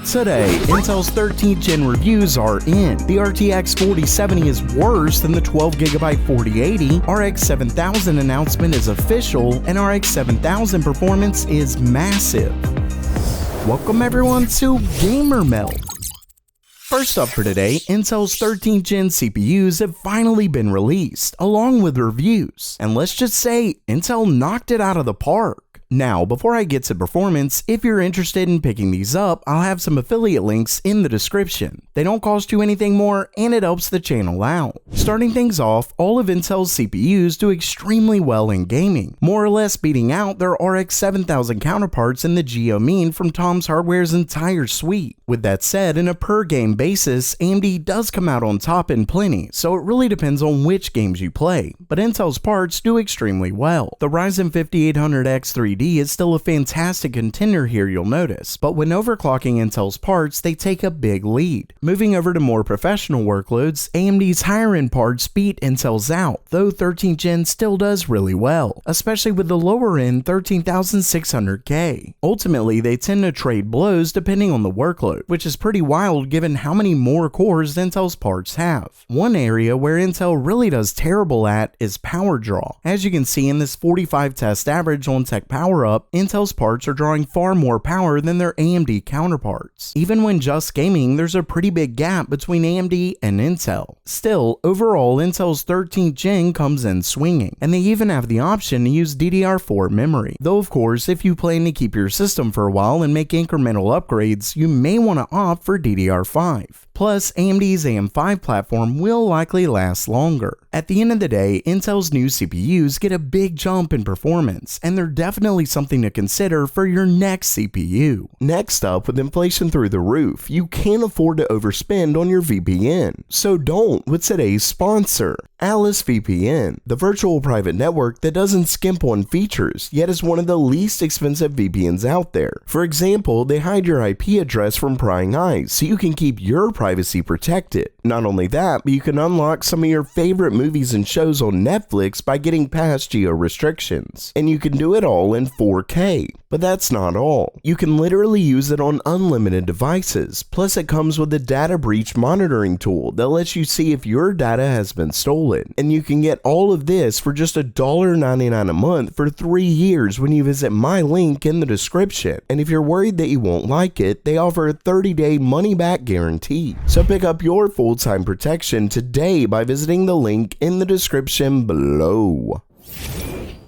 Today, Intel's 13th gen reviews are in. The RTX 4070 is worse than the 12GB 4080, RX 7000 announcement is official, and RX 7000 performance is massive. Welcome everyone to Gamer Melt. First up for today, Intel's 13th gen CPUs have finally been released, along with reviews, and let's just say, Intel knocked it out of the park. Now, before I get to performance, if you're interested in picking these up, I'll have some affiliate links in the description. They don't cost you anything more, and it helps the channel out. Starting things off, all of Intel's CPUs do extremely well in gaming, more or less beating out their RX 7000 counterparts in the Geo mean from Tom's Hardware's entire suite. With that said, in a per game basis, AMD does come out on top in plenty, so it really depends on which games you play, but Intel's parts do extremely well. The Ryzen 5800X 3D is still a fantastic contender here, you'll notice, but when overclocking Intel's parts, they take a big lead. Moving over to more professional workloads, AMD's higher end parts beat Intel's out, though 13th gen still does really well, especially with the lower end 13600K. Ultimately, they tend to trade blows depending on the workload, which is pretty wild given how many more cores Intel's parts have. One area where Intel really does terrible at is power draw. As you can see in this 45 test average on Tech Power Up, Intel's parts are drawing far more power than their AMD counterparts. Even when just gaming, there's a pretty big gap between AMD and Intel. Still, overall, Intel's 13th gen comes in swinging, and they even have the option to use DDR4 memory. Though of course, if you plan to keep your system for a while and make incremental upgrades, you may want to opt for DDR5. Plus, AMD's AM5 platform will likely last longer. At the end of the day, Intel's new CPUs get a big jump in performance, and they're definitely something to consider for your next CPU. Next up, with inflation through the roof, you can't afford to overspend on your VPN. So don't with today's sponsor, Alice VPN, the virtual private network that doesn't skimp on features, yet is one of the least expensive VPNs out there. For example, they hide your IP address from prying eyes, so you can keep your privacy protected. Not only that, but you can unlock some of your favorite movies and shows on Netflix by getting past geo restrictions. And you can do it all in 4K. But that's not all. You can literally use it on unlimited devices. Plus it comes with a data breach monitoring tool that lets you see if your data has been stolen. And you can get all of this for just $1.99 a month for 3 years when you visit my link in the description. And if you're worried that you won't like it, they offer a 30-day money-back guarantee. So pick up your full-time protection today by visiting the link in the description below.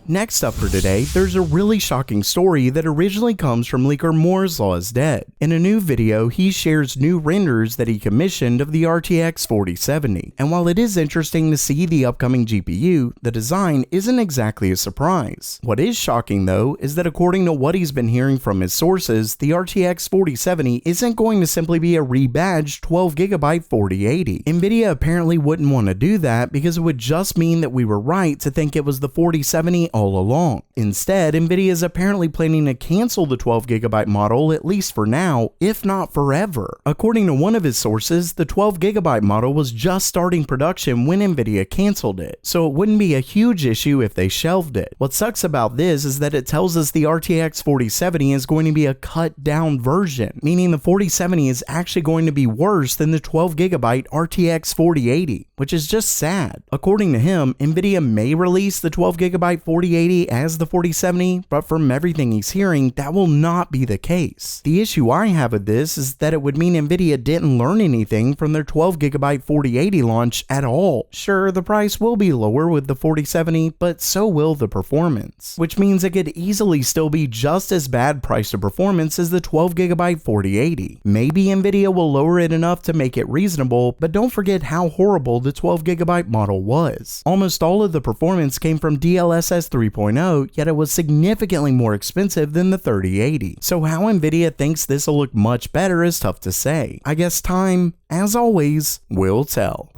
Next up for today, there's a really shocking story that originally comes from leaker Moore's Law is Dead. In a new video, he shares new renders that he commissioned of the RTX 4070, and while it is interesting to see the upcoming GPU, the design isn't exactly a surprise. What is shocking though is that according to what he's been hearing from his sources, the RTX 4070 isn't going to simply be a rebadged 12GB 4080. Nvidia apparently wouldn't want to do that because it would just mean that we were right to think it was the 4070 all along. Instead, Nvidia is apparently planning to cancel the 12GB model, at least for now, if not forever. According to one of his sources, the 12GB model was just starting production when Nvidia canceled it, so it wouldn't be a huge issue if they shelved it. What sucks about this is that it tells us the RTX 4070 is going to be a cut down version, meaning the 4070 is actually going to be worse than the 12GB RTX 4080, which is just sad. According to him, Nvidia may release the 12GB 4080 as the 4070, but from everything he's hearing, that will not be the case. The issue I have with this is that it would mean Nvidia didn't learn anything from their 12GB 4080 launch at all. Sure, the price will be lower with the 4070, but so will the performance, which means it could easily still be just as bad price to performance as the 12GB 4080. Maybe Nvidia will lower it enough to make it reasonable, but don't forget how horrible the 12GB model was. Almost all of the performance came from DLSS 3.0, yet it was significantly more expensive than the 3080. So how Nvidia thinks this will look much better is tough to say. I guess time, as always, will tell.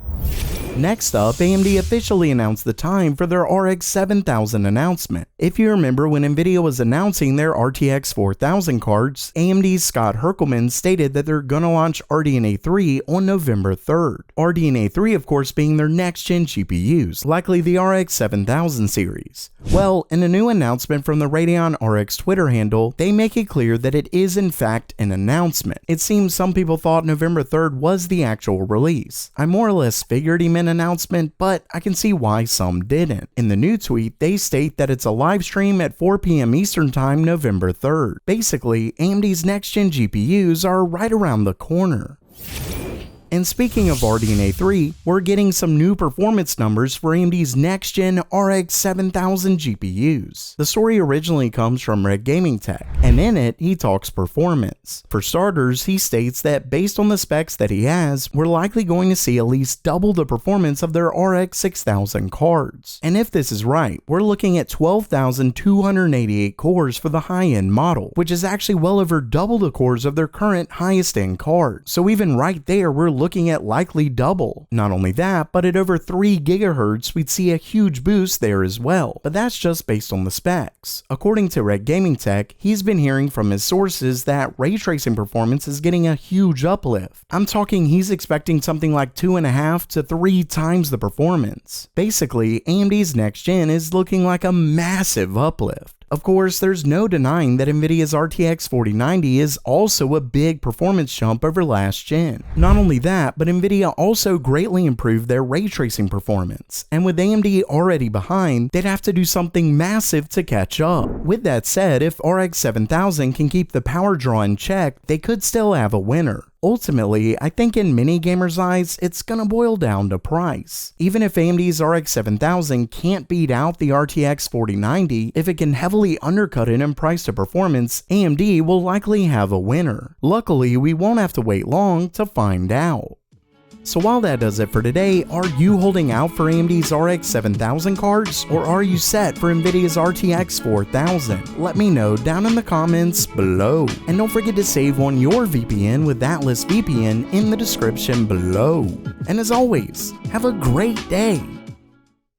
Next up, AMD officially announced the time for their RX 7000 announcement. If you remember when Nvidia was announcing their RTX 4000 cards, AMD's Scott Herkelman stated that they're gonna launch RDNA 3 on November 3rd. RDNA 3 of course being their next-gen GPUs, likely the RX 7000 series. Well, in a new announcement from the Radeon RX Twitter handle, they make it clear that it is in fact an announcement. It seems some people thought November 3rd was the actual release. I more or less figured he meant announcement, but I can see why some didn't. In the new tweet, they state that it's a live stream at 4 p.m. Eastern Time, November 3rd. Basically, AMD's next-gen GPUs are right around the corner. And speaking of RDNA 3, we're getting some new performance numbers for AMD's next-gen RX 7000 GPUs. The story originally comes from Red Gaming Tech, and in it, he talks performance. For starters, he states that based on the specs that he has, we're likely going to see at least double the performance of their RX 6000 cards. And if this is right, we're looking at 12,288 cores for the high-end model, which is actually well over double the cores of their current highest-end card. So even right there, we're looking at likely double. Not only that, but at over 3 GHz, we'd see a huge boost there as well. But that's just based on the specs. According to Red Gaming Tech, he's been hearing from his sources that ray tracing performance is getting a huge uplift. I'm talking he's expecting something like 2.5 to 3 times the performance. Basically, AMD's next gen is looking like a massive uplift. Of course, there's no denying that Nvidia's RTX 4090 is also a big performance jump over last gen. Not only that, but Nvidia also greatly improved their ray tracing performance, and with AMD already behind, they'd have to do something massive to catch up. With that said, if RX 7000 can keep the power draw in check, they could still have a winner. Ultimately, I think in many gamers' eyes, it's gonna boil down to price. Even if AMD's RX 7000 can't beat out the RTX 4090, if it can heavily undercut it in price to performance, AMD will likely have a winner. Luckily, we won't have to wait long to find out. So while that does it for today, are you holding out for AMD's RX 7000 cards, or are you set for Nvidia's RTX 4000? Let me know down in the comments below. And don't forget to save on your VPN with Atlas VPN in the description below. And as always, have a great day.